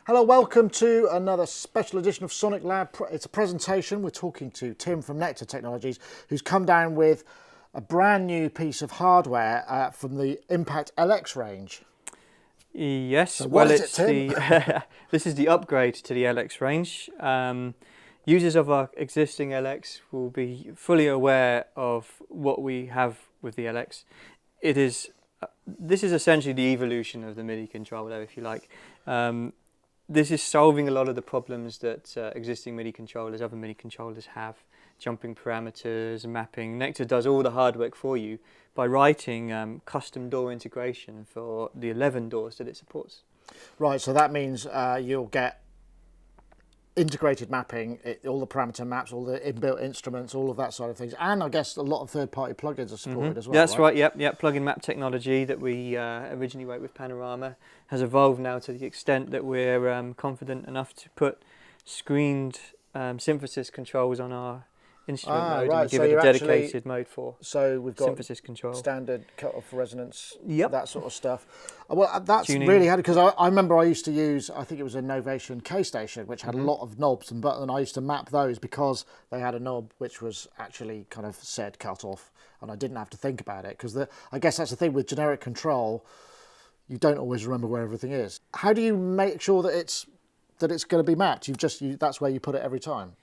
Hello, welcome to another special edition of Sonic Lab. It's a presentation. We're talking to Tim from Nektar Technologies, who's come down with a brand new piece of hardware from the Impact LX range. Yes, So well, what is it's it, Tim? this is the upgrade to the LX range. Users of our existing LX will be fully aware of what we have with the LX. This is essentially the evolution of the MIDI controller, if you like. This is solving a lot of the problems that existing MIDI controllers, other MIDI controllers have. Jumping parameters, mapping. Nektar does all the hard work for you by writing custom door integration for the 11 doors that it supports. Right, so that means you'll get integrated mapping, all the parameter maps, all the inbuilt instruments, all of that side of things, and I guess a lot of third-party plugins are supported as well. That's right. Yep. Plug-in map technology that we originally wrote with Panorama has evolved now to the extent that we're confident enough to put screened synthesis controls on our instrument mode and give it a dedicated mode for synthesis control. Standard cut-off resonance, Yep. that sort of stuff. Well, that's Tuning. really handy because I remember I used to use, I think it was a Novation K Station, which had a lot of knobs and buttons, and I used to map those because they had a knob which was actually kind of said cut off, and I didn't have to think about it because I guess that's the thing with generic control, you don't always remember where everything is. How do you make sure that it's going to be mapped? That's where you put it every time.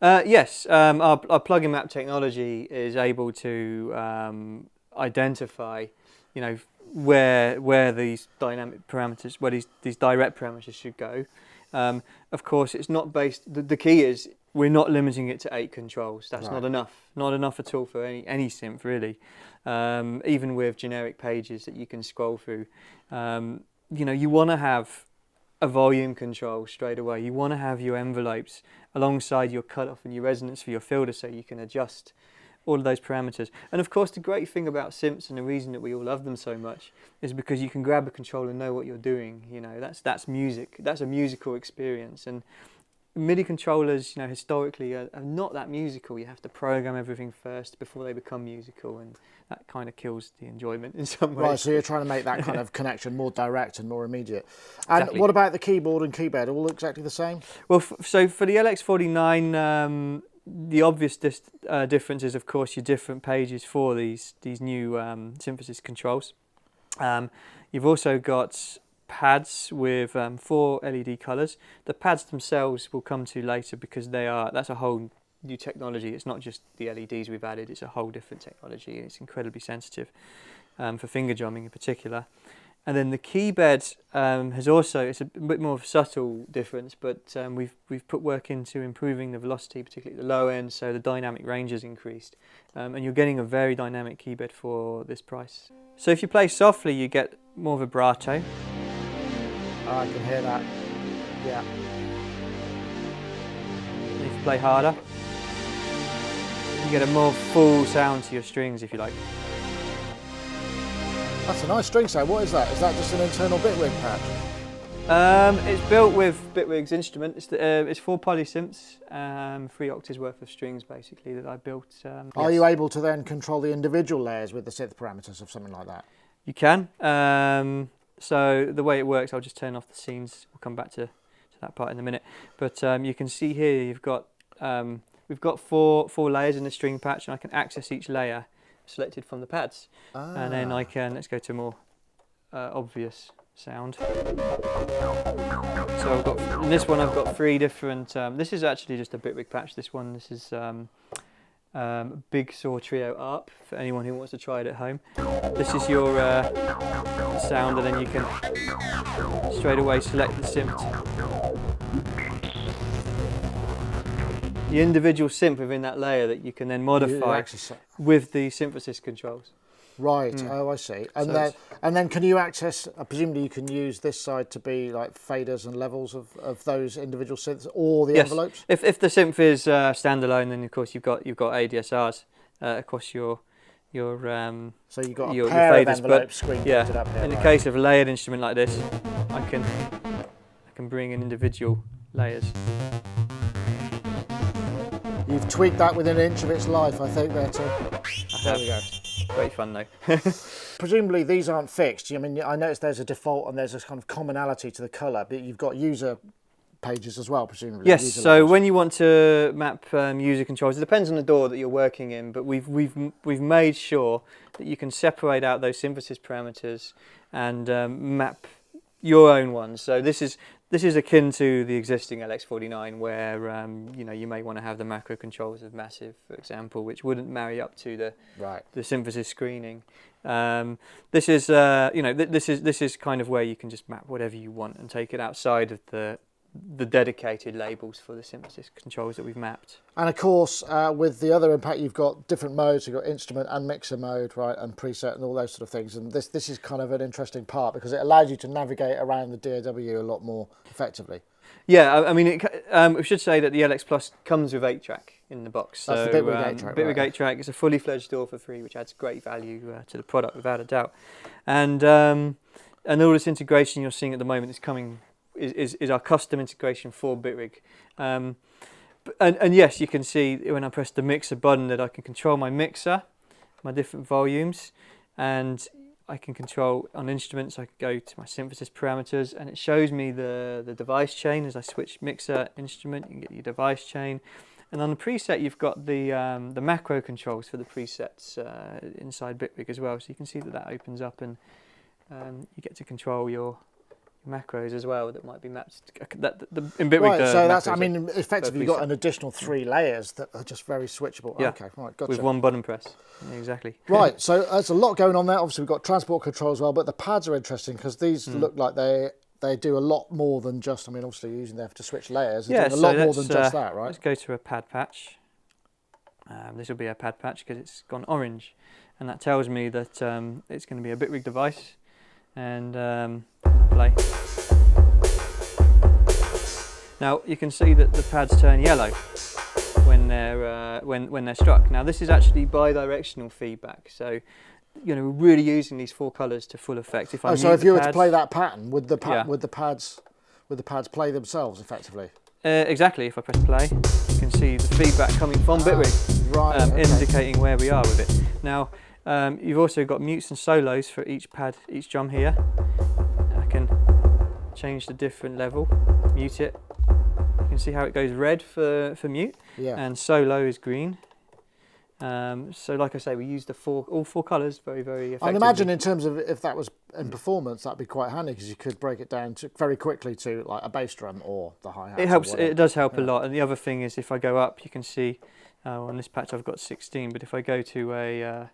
Yes, our plug-in map technology is able to identify, where these dynamic parameters, where these direct parameters should go. Of course, it's not based. The key is we're not limiting it to 8 controls. That's not enough. Not enough at all for any synth really. Even with generic pages that you can scroll through, you want to have a volume control straight away. You want to have your envelopes alongside your cutoff and your resonance for your filter so you can adjust all of those parameters. And of course the great thing about synths and the reason that we all love them so much is because you can grab a controller and know what you're doing. That's music. That's a musical experience. And MIDI controllers, historically are not that musical. You have to program everything first before they become musical, and that kind of kills the enjoyment in some ways. Right, so you're trying to make that kind of connection more direct and more immediate. And Exactly. what about the keyboard and keypad? All exactly the same? Well, so for the LX49, the obvious difference is, of course, your different pages for these new synthesis controls. You've also got pads with 4 LED colours. The pads themselves we'll come to later because that's a whole new technology. It's not just the LEDs we've added, it's a whole different technology. It's incredibly sensitive for finger drumming in particular. And then the keybed it's a bit more of a subtle difference, but we've put work into improving the velocity, particularly at the low end, so the dynamic range has increased. And you're getting a very dynamic keybed for this price. So if you play softly, you get more vibrato. I can hear that, yeah. And if you play harder, you get a more full sound to your strings, if you like. That's a nice string sound. What is that? Is that just an internal Bitwig patch? It's built with Bitwig's instrument. It's 4 polysynths, 3 octaves worth of strings basically that I built. Are you able to then control the individual layers with the synth parameters of something like that? You can. So the way it works, I'll just turn off the scenes. We'll come back to that part in a minute. But you can see here we've got 4 layers in the string patch, and I can access each layer selected from the pads. And then I can, let's go to a more obvious sound. So in this one I've got 3 different, this is actually just a Bitwig patch. This is Big Saw Trio ARP for anyone who wants to try it at home. This is your sound, and then you can straight away select the synth. The individual synth within that layer that you can then modify with the synthesis controls. Right, oh I see. And then can you access, presumably you can use this side to be like faders and levels of those individual synths or the envelopes? If the synth is standalone, then of course you've got ADSRs across your so you've got your a pair faders, of envelopes screen printed up here. In the case of a layered instrument like this, I can bring in individual layers. You've tweaked that within an inch of its life, I think, there too. There we go. Great fun though. presumably these aren't fixed. I mean, I noticed there's a default and there's a kind of commonality to the colour, but you've got user pages as well, presumably. Yes, so when you want to map user controls, it depends on the door that you're working in, but we've made sure that you can separate out those synthesis parameters and map your own ones. So this is akin to the existing LX49, where you may want to have the macro controls of Massive, for example, which wouldn't marry up to the synthesis screening. This is this is kind of where you can just map whatever you want and take it outside of the dedicated labels for the synthesis controls that we've mapped. And of course, with the other Impact, you've got different modes. You've got instrument and mixer mode, right, and preset and all those sort of things. And this is kind of an interesting part because it allows you to navigate around the DAW a lot more effectively. Yeah, I mean, we should say that the LX Plus comes with 8-track in the box. That's so, the Bitwig 8-track, Bitwig right. 8-track. It's a fully fledged door for free, which adds great value to the product, without a doubt. And all this integration you're seeing at the moment is coming. Is our custom integration for Bitwig. And yes, you can see when I press the mixer button that I can control my mixer, my different volumes, and I can control on instruments. I can go to my synthesis parameters and it shows me the device chain as I switch mixer instrument. You can get your device chain. And on the preset, you've got the macro controls for the presets inside Bitwig as well. So you can see that opens up and you get to control your macros as well that might be mapped in Bitwig. Right, so that's, I mean, effectively you've got an additional 3 layers that are just very switchable. Yeah. Okay, right, gotcha. With one button press. Yeah, exactly. Right, so there's a lot going on there. Obviously we've got transport control as well, but the pads are interesting because these look like they do a lot more than just, I mean, obviously you're using them to switch layers. They're doing a lot more than just that, right? Let's go to a pad patch. This will be a pad patch because it's gone orange, and that tells me that it's going to be a Bitwig device. And play. Now you can see that the pads turn yellow when they're struck. Now this is actually bi-directional feedback, so we're really using these 4 colours to full effect. If if you were to play that pattern, would the pads play themselves effectively? Exactly. If I press play, you can see the feedback coming from Bitwig, right, indicating where we are with it. Now. You've also got mutes and solos for each pad, each drum here. I can change the different level, mute it. You can see how it goes red for mute, and solo is green. So like I say, we use all 4 colours very, very effectively. I'd imagine in terms of if that was in performance, that'd be quite handy because you could break it down very quickly to like a bass drum or the hi-hat. It helps. It does help a lot. And the other thing is, if I go up, you can see on this patch I've got 16, but if I go to a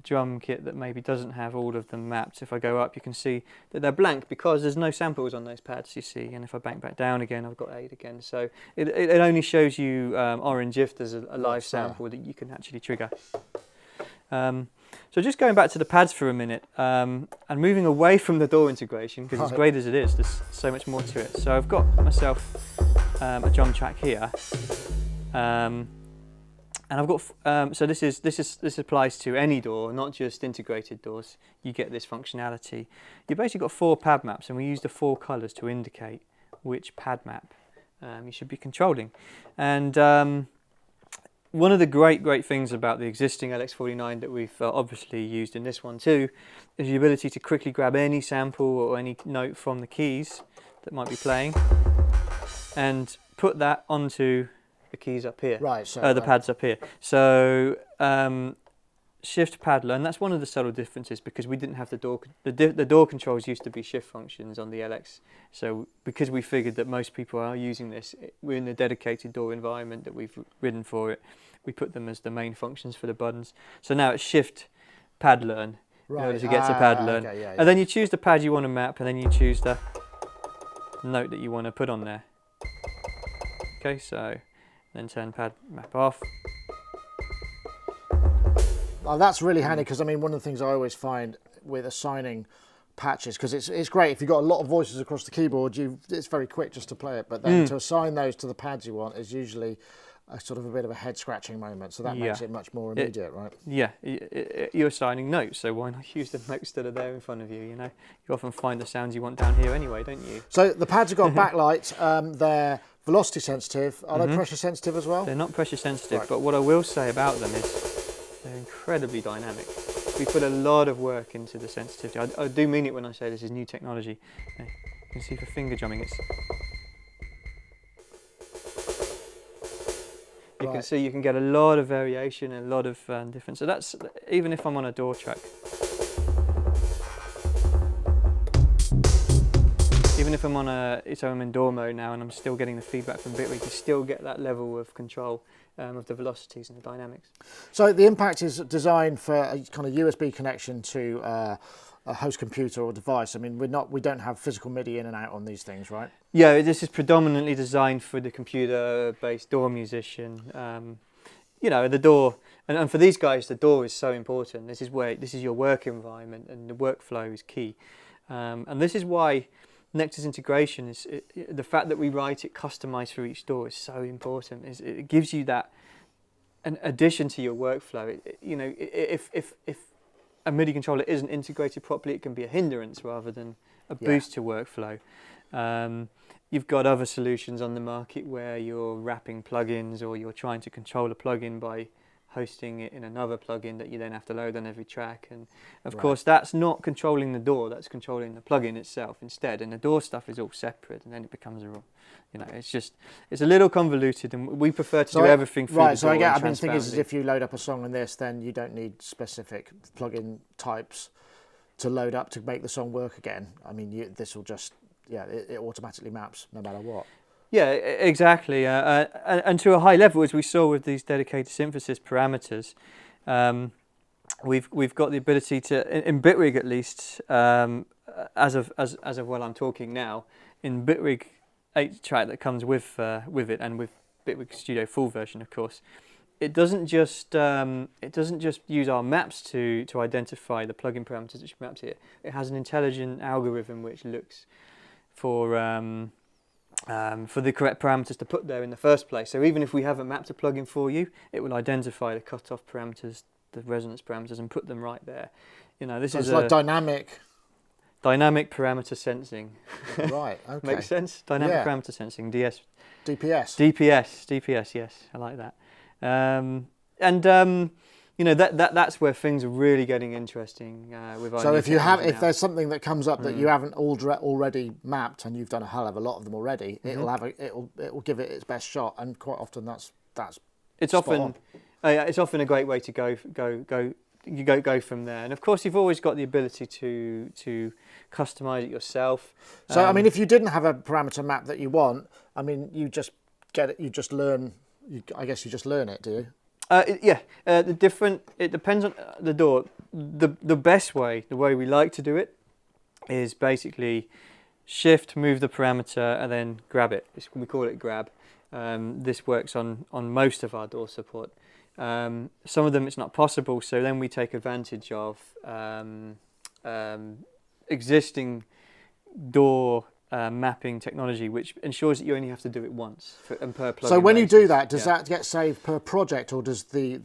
drum kit that maybe doesn't have all of them mapped, if I go up you can see that they're blank because there's no samples on those pads, you see, and if I bank back down again I've got 8 again, so it only shows you orange if there's a live sample that you can actually trigger. So just going back to the pads for a minute and moving away from the door integration, because as great as it is, there's so much more to it. So I've got myself a drum track here. And I've got this applies to any door, not just integrated doors. You get this functionality. You've basically got 4 pad maps, and we use the 4 colours to indicate which pad map you should be controlling. And one of the great things about the existing LX49 that we've obviously used in this one too is the ability to quickly grab any sample or any note from the keys that might be playing and put that onto the keys up here, right? So the pads up here. So shift pad learn. That's one of the subtle differences because we didn't have the door. The door controls used to be shift functions on the LX. So because we figured that most people are using this, we're in the dedicated door environment that we've written for it. We put them as the main functions for the buttons. So now it's shift pad learn in order to get to pad learn. Okay, and then you choose the pad you want to map, and then you choose the note that you want to put on there. Okay, so. Then turn pad map off. Oh, that's really handy because I mean one of the things I always find with assigning patches, because it's great if you've got a lot of voices across the keyboard, it's very quick just to play it, but then to assign those to the pads you want is usually a sort of a bit of a head scratching moment, so that makes it much more immediate, right? Yeah, you're assigning notes, so why not use the notes that are there in front of you, you know? You often find the sounds you want down here anyway, don't you? So the pads have got backlight, they're velocity sensitive. Are they pressure sensitive as well? They're not pressure sensitive, but what I will say about them is they're incredibly dynamic. We put a lot of work into the sensitivity. I do mean it when I say this is new technology. You can see for finger drumming, you can see you can get a lot of variation and a lot of difference. So that's even if I'm on a DAW track. Even if I'm on I'm in DAW mode now and I'm still getting the feedback from Bitwig, you still get that level of control of the velocities and the dynamics. So the Impact is designed for a kind of USB connection to a host computer or device. I mean, we don't have physical MIDI in and out on these things, right? Yeah, this is predominantly designed for the computer-based DAW musician. You know, the DAW, and for these guys, the DAW is so important. This is your work environment, and the workflow is key. And this is why Nektar's integration is the fact that we write it customized for each DAW is so important. It gives you that an addition to your workflow. You know, if a MIDI controller isn't integrated properly, it can be a hindrance rather than a boost to workflow. You've got other solutions on the market where you're wrapping plugins, or you're trying to control a plugin by hosting it in another plugin that you then have to load on every track. And of course, that's not controlling the DAW, that's controlling the plugin itself instead. And the DAW stuff is all separate, and then it becomes it's a little convoluted, and we prefer to do everything through the DAW. So the thing is if you load up a song in this, then you don't need specific plugin types to load up to make the song work again. I mean, this will just, it automatically maps no matter what. Yeah, exactly. And to a high level, as we saw with these dedicated synthesis parameters, we've got the ability to, in Bitwig at least, as of while I'm talking now, in Bitwig 8 track that comes with it, and with Bitwig Studio full version, of course, it doesn't just use our maps to identify the plugin parameters which mapped here. It has an intelligent algorithm which looks for the correct parameters to put there in the first place. So even if we haven't mapped a plugin for you, it will identify the cutoff parameters, the resonance parameters, and put them right there. You know, this is like dynamic parameter sensing. Right. Okay. Makes sense. Dynamic parameter sensing. DPS. Yes, I like that. You know, that's where things are really getting interesting with our. So if there's something that comes up that you haven't already mapped, and you've done a hell of a lot of them already, it'll give it its best shot, and quite often that's it's often a great way to go from there. And of course, you've always got the ability to customize it yourself. So I mean, if you didn't have a parameter map that you want, I mean, you just get it. You just learn. I guess you just learn it, do you? It depends on the DAW. The best way, the way we like to do it, is basically shift, move the parameter, and then grab it. We call it grab. This works on most of our DAW support. Some of them it's not possible, so then we take advantage of existing DAW mapping technology, which ensures that you only have to do it once and per plugin. So when you do that, does that get saved per project, or does the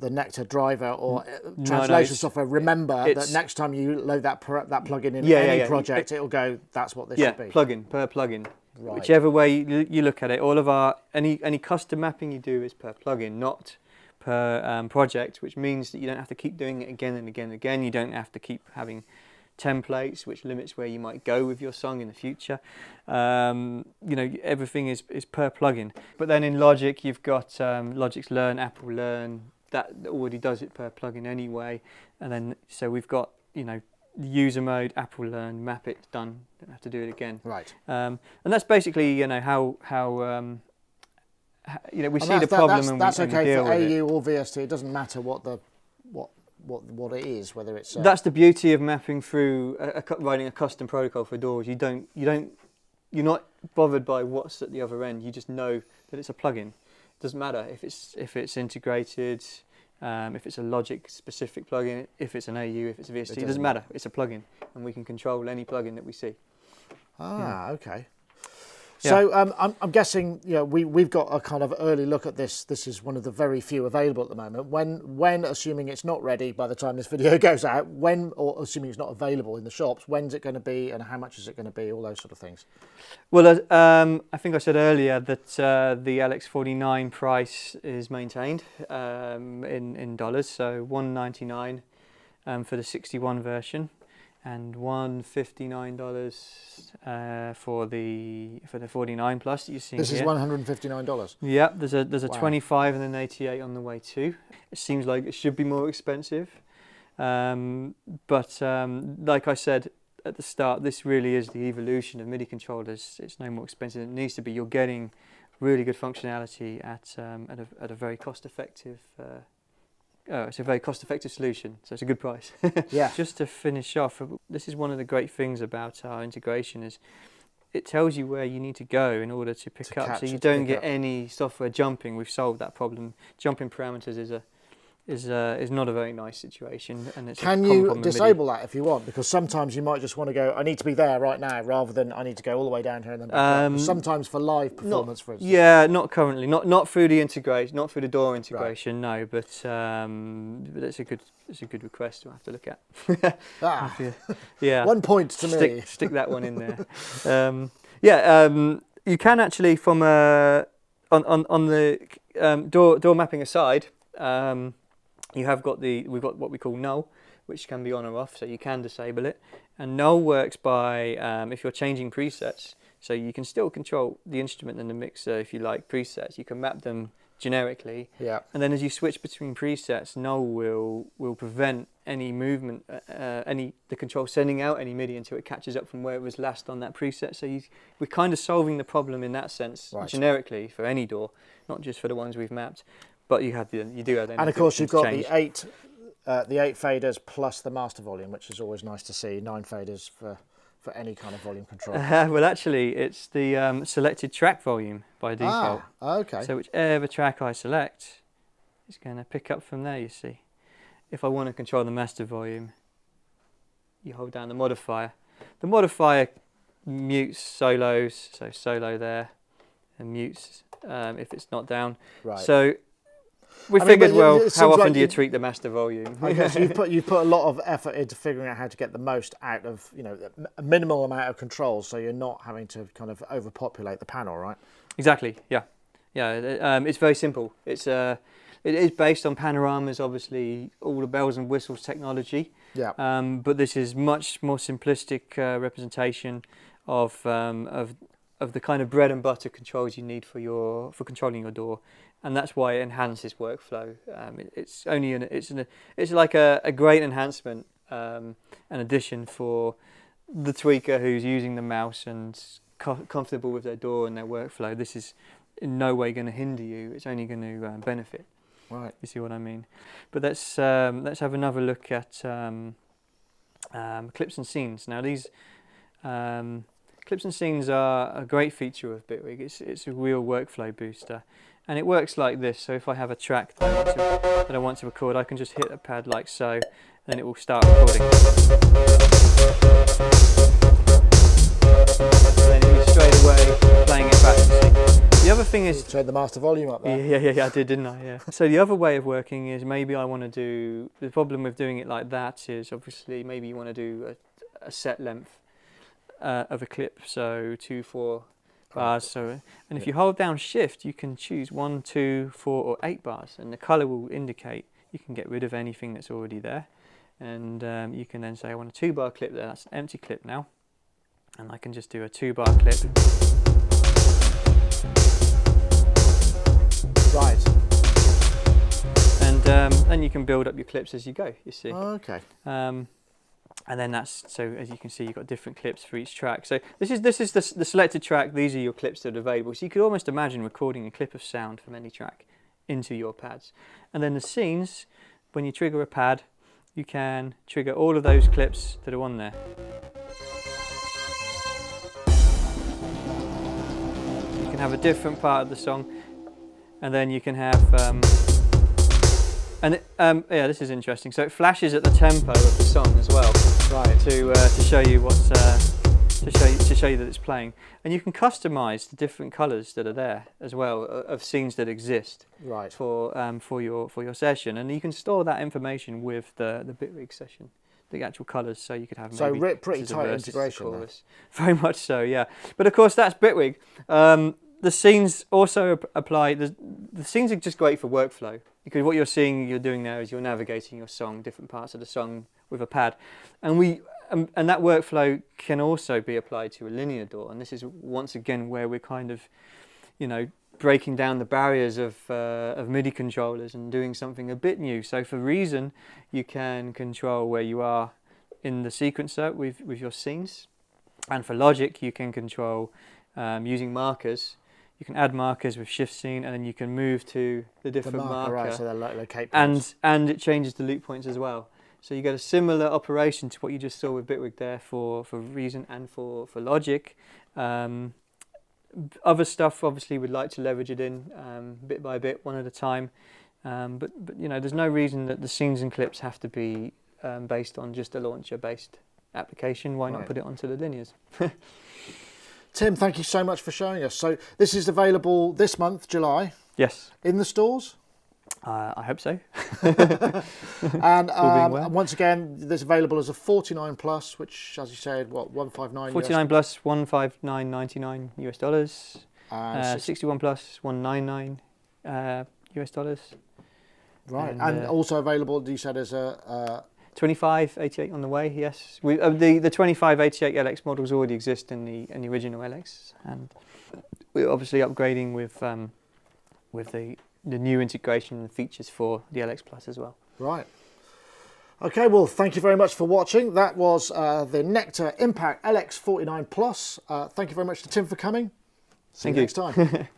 Nektar driver or translation software remember that next time you load that plugin in any project, it'll go, that's what this should be? Plugin per plugin. Right. Whichever way you look at it, all of our any custom mapping you do is per plugin, not per project, which means that you don't have to keep doing it again and again and again. You don't have to keep having templates, which limits where you might go with your song in the future. You know, everything is per plugin. But then in Logic, you've got Logic's Learn, Apple Learn, that already does it per plugin anyway. And then so we've got, you know, user mode, Apple Learn, map it, done. Don't have to do it again. Right. And that's basically, you know, how you know, we see the problem and that's we okay deal for with AU it. or VST. It doesn't matter what it is, whether it's. That's the beauty of mapping through writing a custom protocol for DAWs. You're not bothered by what's at the other end. You just know that it's a plugin. It doesn't matter if it's integrated, if it's a Logic specific plugin, if it's an AU, if it's a VST. It doesn't matter. It's a plugin, and we can control any plugin that we see. Okay. So I'm guessing, you know, we've got a kind of early look at this. This is one of the very few available at the moment. When assuming it's not ready by the time this video goes out, or assuming it's not available in the shops, when's it going to be, and how much is it going to be? All those sort of things. Well, I think I said earlier that the LX49 price is maintained in dollars, so $199 for the 61 version, and $159 for the 49 plus that you're seeing This here. is $159. Yeah, there's a Wow. 25 and an 88 on the way too. It seems like it should be more expensive, but like I said at the start, this really is the evolution of MIDI controllers. It's no more expensive than it needs to be. You're getting really good functionality at a very cost-effective. It's a very cost-effective solution, so it's a good price. Yeah. Just to finish off, this is one of the great things about our integration is it tells you where you need to go in order to pick up, so you don't get any software jumping. We've solved that problem. Jumping parameters is not a very nice situation, and it's Can you disable that if you want? Because sometimes you might just want to go, I need to be there right now, rather than I need to go all the way down here and then back up. Sometimes for live performance, for instance. Yeah, not currently, not through the integration, not through the DAW integration, no. But it's a good request to have to look at. Yeah. 1 point to me. Stick that one in there. You can actually from on the DAW mapping aside. We've got what we call null, which can be on or off, so you can disable it. And null works by if you're changing presets, so you can still control the instrument and the mixer if you like presets. You can map them generically, and then as you switch between presets, null will prevent any movement, the control sending out any MIDI until it catches up from where it was last on that preset. So we're kind of solving the problem in that sense, generically for any DAW, not just for the ones we've mapped. But you do have them. And of course, you've got the eight faders plus the master volume, which is always nice to see. 9 faders for any kind of volume control. Well, actually, it's the selected track volume by default. Okay. So whichever track I select, it's going to pick up from there. You see, if I want to control the master volume, you hold down the modifier. The modifier mutes solos, so solo there, and mutes if it's not down. Right. So we figured, how often do you treat the master volume? I guess you've put a lot of effort into figuring out how to get the most out of, a minimal amount of controls, so you're not having to kind of overpopulate the panel, right? Exactly. Yeah. It's very simple. It is based on panoramas, obviously, all the bells and whistles technology. Yeah. But this is much more simplistic representation of the kind of bread and butter controls you need for controlling your DAW. And that's why it enhances workflow. It's like a great enhancement, an addition for the tweaker who's using the mouse and comfortable with their DAW and their workflow. This is in no way going to hinder you. It's only going to benefit. Right. You see what I mean? But let's have another look at clips and scenes. Now these clips and scenes are a great feature of Bitwig. It's a real workflow booster. And it works like this. So if I have a track that I want to record, I can just hit a pad like so, and then it will start recording. And then it is straight away playing it back. The other thing is... You turned the master volume up there. Yeah, I did, didn't I? Yeah. So the other way of working is maybe I want to do... The problem with doing it like that is obviously maybe you want to do a set length of a clip, so 2, 4... bars. And if you hold down shift, you can choose 1, 2, 4 or 8 bars, and the color will indicate you can get rid of anything that's already there. And you can then say I want a 2-bar clip there. That's an empty clip now, and I can just do a 2-bar clip. Right. And then you can build up your clips as you go, you see. Okay. And then so as you can see, you've got different clips for each track. So this is the selected track. These are your clips that are available. So you could almost imagine recording a clip of sound from any track into your pads. And then the scenes, when you trigger a pad, you can trigger all of those clips that are on there. You can have a different part of the song, and then you can have this is interesting. So it flashes at the tempo of the song as well, right? To show you what's to show you that it's playing, and you can customize the different colours that are there as well of scenes that exist, right? For your session, and you can store that information with the Bitwig session, the actual colours. So you could have pretty tight integration. Very much so, yeah. But of course that's Bitwig. the scenes also apply. The scenes are just great for workflow, because what you're doing there is you're navigating your song, different parts of the song with a pad, and that workflow can also be applied to a linear DAW. And this is once again where we're kind of, breaking down the barriers of MIDI controllers and doing something a bit new. So for Reason, you can control where you are in the sequencer with your scenes, and for Logic, you can control using markers. You can add markers with Shift Scene, and then you can move to the different marker. Right, so they're locate points. And it changes the loop points as well. So you get a similar operation to what you just saw with Bitwig there for Reason and for Logic. Other stuff, obviously, we'd like to leverage it in bit by bit, one at a time. But there's no reason that the scenes and clips have to be based on just a launcher-based application. Why not put it onto the linears? Tim, thank you so much for showing us. So this is available this month, July. Yes. In the stores? I hope so. And once again, this is available as a 49 plus, which, as you said, what, 159? 49 plus, 159.99 US dollars. 61 plus, 199 US dollars. Right, and also available, you said, as a 2588 on the way. Yes, the 2588 LX models already exist in the original LX, and we're obviously upgrading with the new integration and features for the LX Plus as well. Right. Okay, well, thank you very much for watching. That was the Nektar Impact LX49 Plus. Thank you very much to Tim for coming. See you next time.